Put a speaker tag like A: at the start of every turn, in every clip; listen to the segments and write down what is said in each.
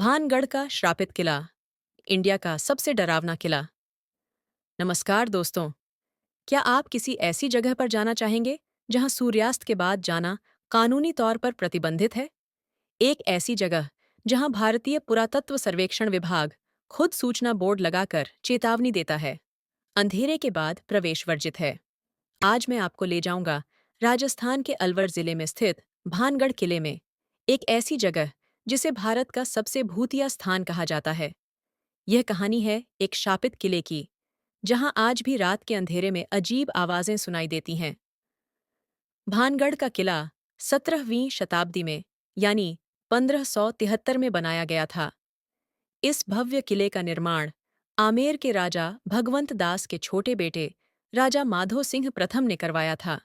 A: भानगढ़ का श्रापित किला, इंडिया का सबसे डरावना किला। नमस्कार दोस्तों, क्या आप किसी ऐसी जगह पर जाना चाहेंगे जहां सूर्यास्त के बाद जाना कानूनी तौर पर प्रतिबंधित है? एक ऐसी जगह जहां भारतीय पुरातत्व सर्वेक्षण विभाग खुद सूचना बोर्ड लगाकर चेतावनी देता है, अंधेरे के बाद प्रवेश वर्जित है। आज मैं आपको ले जाऊंगा राजस्थान के अलवर जिले में स्थित भानगढ़ किले में, एक ऐसी जगह जिसे भारत का सबसे भूतिया स्थान कहा जाता है। यह कहानी है एक शापित किले की, जहां आज भी रात के अंधेरे में अजीब आवाजें सुनाई देती हैं। भानगढ़ का किला 17वीं शताब्दी में यानी 1573 में बनाया गया था। इस भव्य किले का निर्माण आमेर के राजा भगवंत दास के छोटे बेटे राजा माधो सिंह प्रथम ने करवाया था।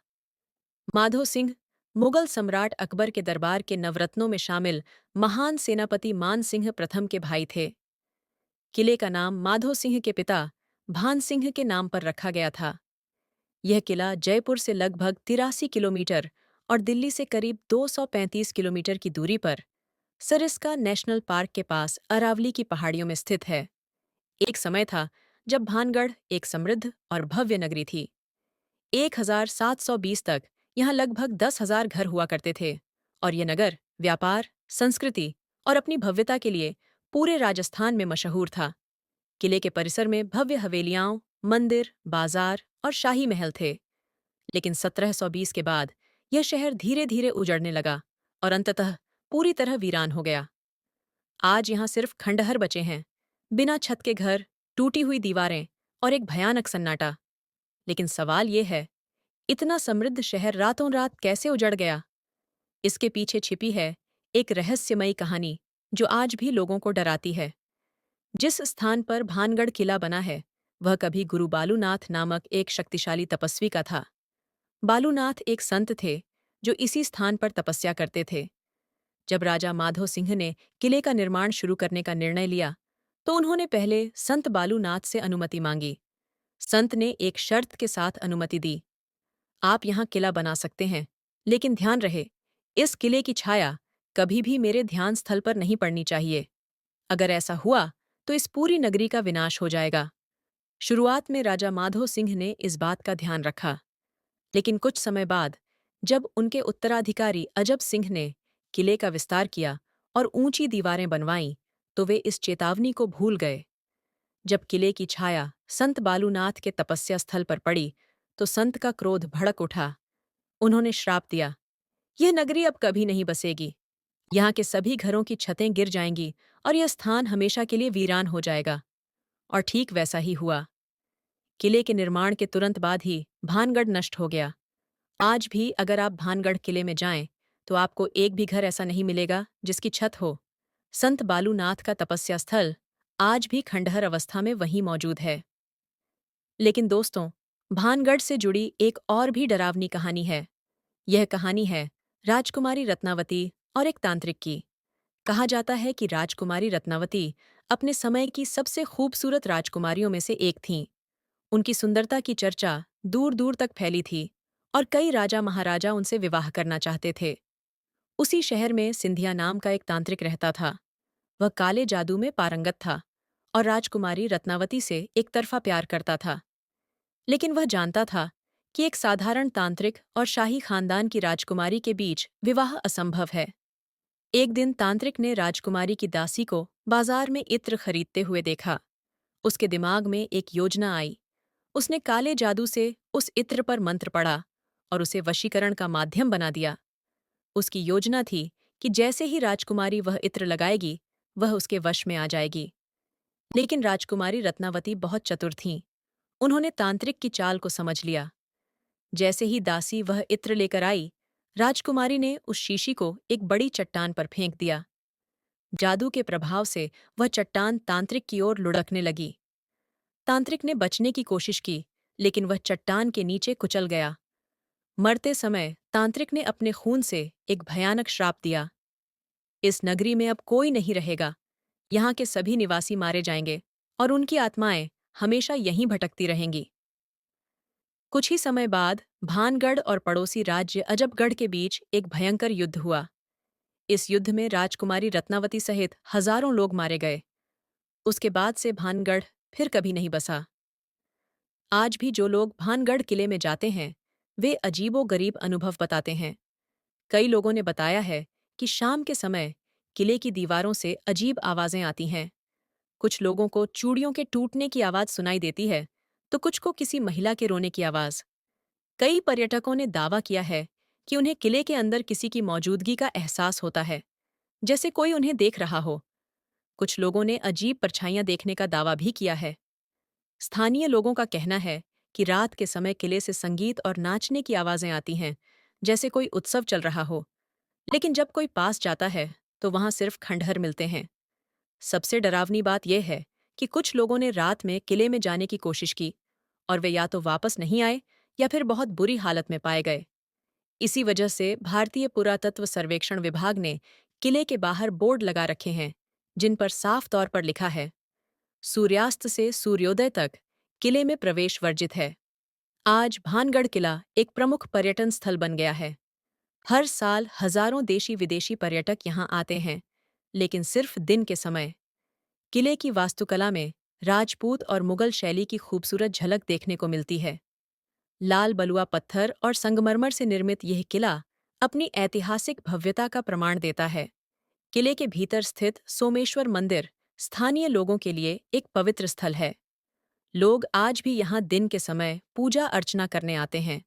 A: माधो सिंह मुगल सम्राट अकबर के दरबार के नवरत्नों में शामिल महान सेनापति मान सिंह प्रथम के भाई थे। किले का नाम माधो सिंह के पिता भान सिंह के नाम पर रखा गया था। यह किला जयपुर से लगभग 83 किलोमीटर और दिल्ली से करीब 235 किलोमीटर की दूरी पर सरिस्का नेशनल पार्क के पास अरावली की पहाड़ियों में स्थित है। एक समय था जब भानगढ़ एक समृद्ध और भव्य नगरी थी। 1720 तक यहाँ लगभग 10,000 घर हुआ करते थे और यह नगर व्यापार, संस्कृति और अपनी भव्यता के लिए पूरे राजस्थान में मशहूर था। किले के परिसर में भव्य हवेलियां, मंदिर, बाजार और शाही महल थे। लेकिन 1720 के बाद यह शहर धीरे धीरे उजड़ने लगा और अंततः पूरी तरह वीरान हो गया। आज यहाँ सिर्फ खंडहर बचे हैं, बिना छत के घर, टूटी हुई दीवारें और एक भयानक सन्नाटा। लेकिन सवाल ये है, इतना समृद्ध शहर रातों रात कैसे उजड़ गया? इसके पीछे छिपी है एक रहस्यमयी कहानी जो आज भी लोगों को डराती है। जिस स्थान पर भानगढ़ किला बना है, वह कभी गुरु बालूनाथ नामक एक शक्तिशाली तपस्वी का था। बालूनाथ एक संत थे जो इसी स्थान पर तपस्या करते थे। जब राजा माधो सिंह ने किले का निर्माण शुरू करने का निर्णय लिया, तो उन्होंने पहले संत बालूनाथ से अनुमति मांगी। संत ने एक शर्त के साथ अनुमति दी। आप यहाँ किला बना सकते हैं, लेकिन ध्यान रहे, इस किले की छाया कभी भी मेरे ध्यान स्थल पर नहीं पड़नी चाहिए। अगर ऐसा हुआ तो इस पूरी नगरी का विनाश हो जाएगा। शुरुआत में राजा माधो सिंह ने इस बात का ध्यान रखा, लेकिन कुछ समय बाद जब उनके उत्तराधिकारी अजब सिंह ने किले का विस्तार किया और ऊंची दीवारें बनवाईं, तो वे इस चेतावनी को भूल गए। जब किले की छाया संत बालूनाथ के तपस्या स्थल पर पड़ी, तो संत का क्रोध भड़क उठा। उन्होंने श्राप दिया, यह नगरी अब कभी नहीं बसेगी। यहाँ के सभी घरों की छतें गिर जाएंगी और यह स्थान हमेशा के लिए वीरान हो जाएगा। और ठीक वैसा ही हुआ। किले के निर्माण के तुरंत बाद ही भानगढ़ नष्ट हो गया। आज भी अगर आप भानगढ़ किले में जाएं, तो आपको एक भी घर ऐसा नहीं मिलेगा जिसकी छत हो। संत बालूनाथ का तपस्या स्थल आज भी खंडहर अवस्था में वहीं मौजूद है। लेकिन दोस्तों, भानगढ़ से जुड़ी एक और भी डरावनी कहानी है। यह कहानी है राजकुमारी रत्नावती और एक तांत्रिक की। कहा जाता है कि राजकुमारी रत्नावती अपने समय की सबसे खूबसूरत राजकुमारियों में से एक थीं। उनकी सुंदरता की चर्चा दूर दूर तक फैली थी और कई राजा महाराजा उनसे विवाह करना चाहते थे। उसी शहर में सिंधिया नाम का एक तांत्रिक रहता था। वह काले जादू में पारंगत था और राजकुमारी रत्नावती से एक तरफा प्यार करता था। लेकिन वह जानता था कि एक साधारण तांत्रिक और शाही खानदान की राजकुमारी के बीच विवाह असंभव है। एक दिन तांत्रिक ने राजकुमारी की दासी को बाजार में इत्र खरीदते हुए देखा। उसके दिमाग में एक योजना आई। उसने काले जादू से उस इत्र पर मंत्र पढ़ा और उसे वशीकरण का माध्यम बना दिया। उसकी योजना थी कि जैसे ही राजकुमारी वह इत्र लगाएगी, वह उसके वश में आ जाएगी। लेकिन राजकुमारी रत्नावती बहुत चतुर थीं। उन्होंने तांत्रिक की चाल को समझ लिया। जैसे ही दासी वह इत्र लेकर आई, राजकुमारी ने उस शीशी को एक बड़ी चट्टान पर फेंक दिया। जादू के प्रभाव से वह चट्टान तांत्रिक की ओर लुढ़कने लगी। तांत्रिक ने बचने की कोशिश की, लेकिन वह चट्टान के नीचे कुचल गया। मरते समय तांत्रिक ने अपने खून से एक भयानक श्राप दिया, इस नगरी में अब कोई नहीं रहेगा। यहाँ के सभी निवासी मारे जाएंगे और उनकी आत्माएं हमेशा यहीं भटकती रहेंगी। कुछ ही समय बाद भानगढ़ और पड़ोसी राज्य अजबगढ़ के बीच एक भयंकर युद्ध हुआ। इस युद्ध में राजकुमारी रत्नावती सहित हजारों लोग मारे गए। उसके बाद से भानगढ़ फिर कभी नहीं बसा। आज भी जो लोग भानगढ़ किले में जाते हैं, वे अजीबो-गरीब अनुभव बताते हैं। कई लोगों ने बताया है कि शाम के समय किले की दीवारों से अजीब आवाजें आती हैं। कुछ लोगों को चूड़ियों के टूटने की आवाज सुनाई देती है, तो कुछ को किसी महिला के रोने की आवाज। कई पर्यटकों ने दावा किया है कि उन्हें किले के अंदर किसी की मौजूदगी का एहसास होता है, जैसे कोई उन्हें देख रहा हो। कुछ लोगों ने अजीब परछाइयां देखने का दावा भी किया है। स्थानीय लोगों का कहना है कि रात के समय किले से संगीत और नाचने की आवाजें आती हैं, जैसे कोई उत्सव चल रहा हो। लेकिन जब कोई पास जाता है, तो वहां सिर्फ खंडहर मिलते हैं। सबसे डरावनी बात यह है कि कुछ लोगों ने रात में किले में जाने की कोशिश की और वे या तो वापस नहीं आए या फिर बहुत बुरी हालत में पाए गए। इसी वजह से भारतीय पुरातत्व सर्वेक्षण विभाग ने किले के बाहर बोर्ड लगा रखे हैं, जिन पर साफ तौर पर लिखा है, सूर्यास्त से सूर्योदय तक किले में प्रवेश वर्जित है। आज भानगढ़ किला एक प्रमुख पर्यटन स्थल बन गया है। हर साल हजारों देशी विदेशी पर्यटक यहाँ आते हैं, लेकिन सिर्फ दिन के समय। किले की वास्तुकला में राजपूत और मुगल शैली की खूबसूरत झलक देखने को मिलती है। लाल बलुआ पत्थर और संगमरमर से निर्मित यह किला अपनी ऐतिहासिक भव्यता का प्रमाण देता है। किले के भीतर स्थित सोमेश्वर मंदिर स्थानीय लोगों के लिए एक पवित्र स्थल है। लोग आज भी यहाँ दिन के समय पूजा अर्चना करने आते हैं,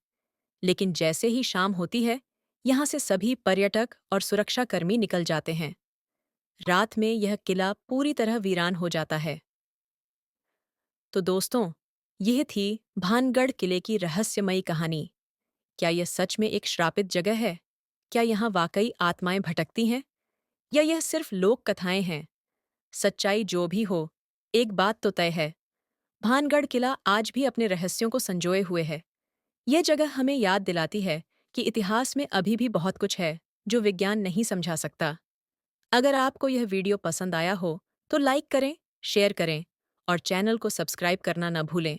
A: लेकिन जैसे ही शाम होती है, यहाँ से सभी पर्यटक और सुरक्षाकर्मी निकल जाते हैं। रात में यह किला पूरी तरह वीरान हो जाता है। तो दोस्तों, यह थी भानगढ़ किले की रहस्यमयी कहानी। क्या यह सच में एक श्रापित जगह है? क्या यहाँ वाकई आत्माएं भटकती हैं? या यह सिर्फ लोक कथाएं हैं? सच्चाई जो भी हो, एक बात तो तय है, भानगढ़ किला आज भी अपने रहस्यों को संजोए हुए है। यह जगह हमें याद दिलाती है कि इतिहास में अभी भी बहुत कुछ है जो विज्ञान नहीं समझा सकता। अगर आपको यह वीडियो पसंद आया हो, तो लाइक करें, शेयर करें और चैनल को सब्सक्राइब करना न भूलें।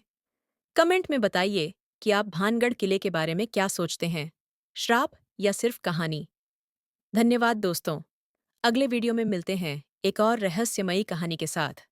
A: कमेंट में बताइए कि आप भानगढ़ किले के बारे में क्या सोचते हैं, श्राप या सिर्फ कहानी। धन्यवाद दोस्तों। अगले वीडियो में मिलते हैं एक और रहस्यमयी कहानी के साथ।